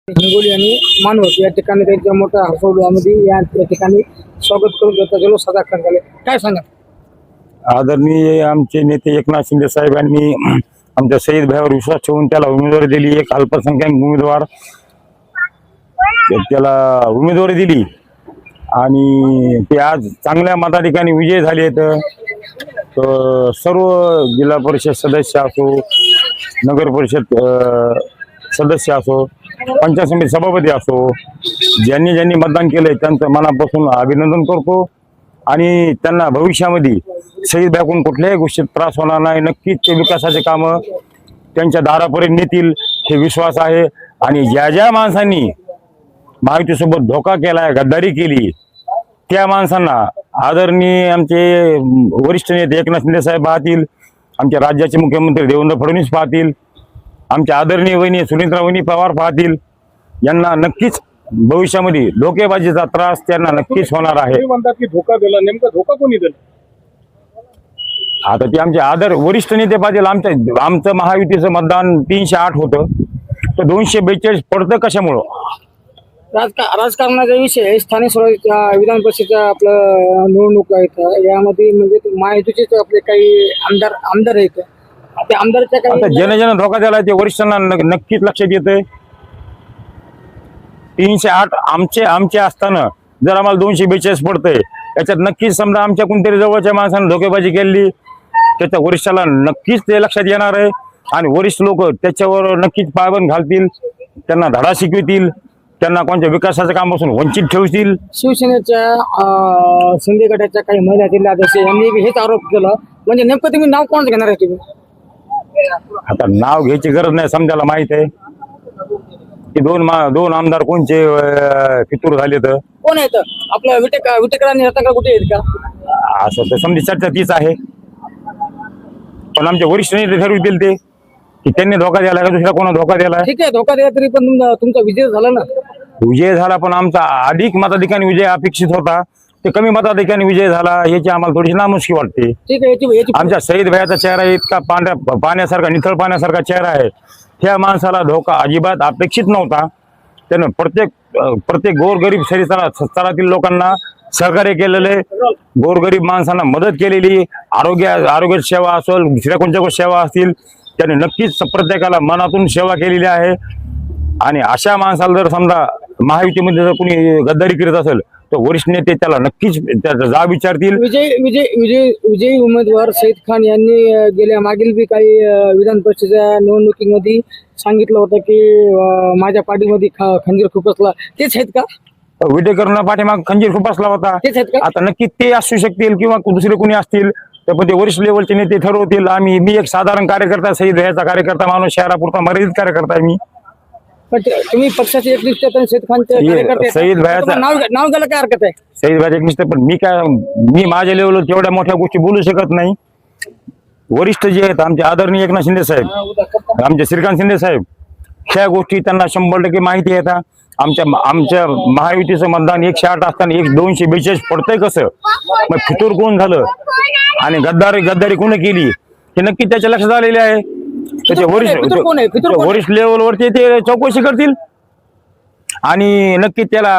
हिंगोली आणि मानवत या ठिकाणी त्यांच्या मोठ्या हर्षोल्लासामध्ये या ठिकाणी स्वागत करून त्याचा जल्लोष साजरा करण्यात आले. काय सांगा? आदरणीय आमचे नेते एकनाथ शिंदे साहेबांनी आमच्या शहीद भाईवर विश्वास ठेवून त्याला उमेदवारी दिली. एक अल्पसंख्याक उमेदवार त्याला उमेदवारी दिली आणि ते आज चांगल्या मताधिकाने विजय झाले. तर सर्व जिल्हा परिषद सदस्य असो, नगर परिषद सदस्य असो, पंचायत समिती सभापती असो, ज्यांनी ज्यांनी मतदान केलंय त्यांचं मनापासून अभिनंदन करतो आणि त्यांना भविष्यामध्ये शहीद भाईकडून कुठल्याही गोष्टीत त्रास होणार नाही. नक्कीच ते विकासाचे कामं त्यांच्या दारापर्यंत नेतील हे विश्वास आहे. आणि ज्या ज्या माणसांनी महायुतीसोबत धोका केलाय, गद्दारी केली, त्या माणसांना आदरणीय आमचे वरिष्ठ नेते एकनाथ शिंदे साहेब पाहतील, आमच्या राज्याचे मुख्यमंत्री देवेंद्र फडणवीस पाहतील, आमच्या आदरणीय वहिनी सुनीत्रा वहिनी पवार पाहतील. यांना नक्कीच भविष्यामध्ये धोकेबाजीचा त्रास त्यांना नक्कीच होणार आहे. म्हणतात की धोका दिला, नेमका धोका कोणी दिला? आता ते आमचे वरिष्ठ नेते पाहतील. आमचं महायुतीचं मतदान 308 होतं, तर 242 पडतं कशामुळं? राजकारणाचा विषय स्थानिक स्वराज्याच्या विधान परिषदेच्या आपलं निवडणूक आहेत. यामध्ये म्हणजे महायुतीचे आपले काही आमदार आहेत. ते आमदारच्या आता काही जन धोका द्यायला ते वरिष्ठांना नक्कीच लक्षात येतंय. 308 आमचे असताना जर आम्हाला 242 पडतंय, याच्यात नक्कीच समजा आमच्या कोणतरी जवळच्या माणसानं धोकेबाजी केली, त्याच्या वरिष्ठाला नक्कीच ते लक्षात येणार आहे आणि वरिष्ठ लोक त्याच्यावर नक्कीच पायबंद घालतील, त्यांना धडा शिकवतील, त्यांना कोणत्या विकासाच्या कामापासून वंचित ठेवतील. शिवसेनेच्या शिंदे गटाच्या काही महिला जिल्हाध्यक्ष यांनी हेच आरोप केला. म्हणजे नेमकं तुम्ही नाव कोण घेणार आहे तुम्ही? आता नाव घ्यायची गरज नाही, समजायला माहित आहे की दोन आमदार कोणचे फितूर झाले. तर कोण आहेत? आपलं विटेकर आणि रत्नाकर कुठे आहेत का? असं तर समजी चर्चा तीच आहे. पण आमचे वरिष्ठ नेते ठरवतील ते की त्यांनी धोका द्यायला का दुसरा कोणा धोका द्यायला. ठीक आहे, धोका दिला तरी पण तुमचा विजय झाला ना. विजय झाला, पण आमचा अधिक मताधिकाने विजय अपेक्षित होता, ते कमी मताधिकाने विजय झाला, याची आम्हाला थोडीशी नामुष्की वाटते. ठीक आहे, आमच्या शहीद भाईचा चेहरा इतका पाण्यासारखा निथळ पाण्यासारखा चेहरा आहे. त्या माणसाला धोका अजिबात अपेक्षित नव्हता. त्यानं प्रत्येक गोरगरीब स्तरातील लोकांना सहकार्य केलेले, गोरगरीब माणसांना मदत केलेली, आरोग्य सेवा असेल, दुसऱ्या कोणत्या सेवा असतील, त्याने नक्कीच प्रत्येकाला मनातून सेवा केलेली आहे. आणि अशा माणसाला जर समजा महायुतीमध्ये जर कोणी गद्दारी करत असेल तर वरिष्ठ नेते त्याला नक्कीच त्याचा जाब विचारतील. विजयी उमेदवार सईद खान यांनी गेल्या मागील बी काही विधान परिषदेच्या निवडणुकीमध्ये सांगितलं होतं की माझ्या पाठीमध्ये खंजीर खुपसला. तेच आहेत का? विटेकरना पाठीमाग खंजीर खुपसला होता. तेच आहेत का? आता नक्की ते असू शकतील किंवा दुसरे कोणी असतील, तर पण ते वरिष्ठ लेवलचे नेते ठरवतील. मी एक साधारण कार्यकर्ता, शहीद भाईचा कार्यकर्ता माणूस, शहरापुरता मर्यादित कार्यकर्ता आहे मी. तुम्ही पक्षाचे एकनिष्ठ सईद खानचे कार्यकर्ते, शहीद भाईचा नाव घ्यायला काय हरकत आहे? शहीद भाईचा एकनिष्ठ, पण मी माझ्या लेवलवर तेवढ्या मोठ्या गोष्टी बोलू शकत नाही. वरिष्ठ जे आहेत आमचे आदरणीय एकनाथ शिंदे साहेब, आमचे श्रीकांत शिंदे साहेब, ह्या गोष्टी त्यांना 100% माहिती आहे. आमच्या महायुतीचं मतदान 108 असताना 242 पडतंय कसं? मग फितूर कोण झालं आणि गद्दारी कोण केली हे नक्की त्याच्या लक्षात आलेले आहे. त्याचे वरिष्ठ लेवलवरती ते चौकशी करतील आणि नक्की त्याला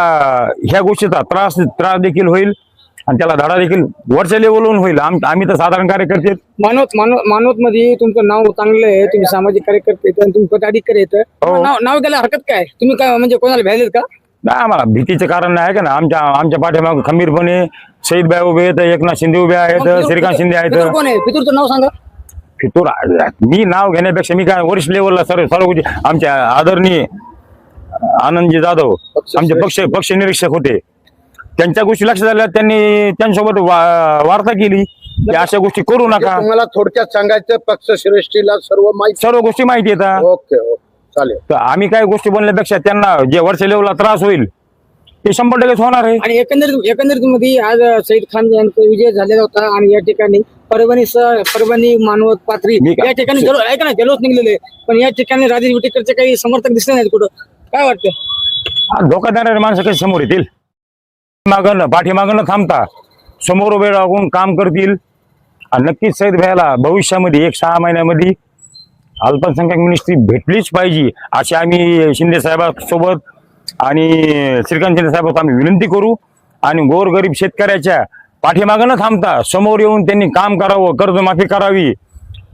ह्या गोष्टीचा त्रास देखील होईल आणि त्याला धडा देखील वरच्या लेवलवरून होईल. आम्ही तर साधारण कार्यकर्ते. मानवत मध्ये तुमचं नाव चांगलं आहे, तुम्ही सामाजिक कार्यकर्ते तुम्ही पदाधिकारी येतं, नाव द्यायला हरकत काय? तुम्ही काय म्हणजे कोणाला भ्यालेत का? नाही, आम्हाला भीतीचं कारण नाही का ना. आमच्या पाठीमाग खंबीरपणे शहीद भाई उभे आहेत, एकनाथ शिंदे उभे आहेत, श्रीकांत शिंदे आहेत. कोण आहे फितूरचं नाव सांगा? फितूर मी नाव घेण्यापेक्षा मी काय वरिष्ठ लेवलला सर्व आमच्या आदरणीय आनंदजी जाधव आमचे पक्ष निरीक्षक होते, त्यांच्या गोष्टी लक्षात आल्या. त्यांनी त्यांच्यासोबत वार्ता केली की अशा गोष्टी करू नका. तुम्हाला थोडक्यात सांगायचं, पक्ष श्रेष्ठीला सर्व गोष्टी माहिती येतात. ओके, चालेल. तर आम्ही काय गोष्टी बोलण्यापेक्षा त्यांना जे वरच्या लेवलला त्रास होईल ते 100% होणार आहे. आणि एकंदरीत मध्ये आज सईद खान यांचा विजय झालेला होता आणि या ठिकाणी परभणी मानवत पाथरी या ठिकाणी जल्लोष निघलेले, पण या ठिकाणी राजेश विटेकरचे काही समर्थक दिसले नाहीत कुठं. काय वाटतं? धोका देणारे माणसं कशी समोर येतील? पाठीमागं थांबता समोर उभे राहून काम करतील आणि नक्कीच शहीद भाईला भविष्यामध्ये 1-6 महिन्यामध्ये अल्पसंख्याक मिनिस्ट्री भेटलीच पाहिजे अशी आम्ही शिंदे साहेबांसोबत आणि श्रीकांत शिंदे साहेबांसोबत आम्ही विनंती करू. आणि गोरगरीब शेतकऱ्याच्या पाठीमागं न थांबता समोर येऊन त्यांनी काम करावं, कर्जमाफी करावी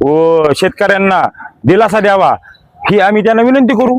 व शेतकऱ्यांना दिलासा द्यावा ही आम्ही त्यांना विनंती करू.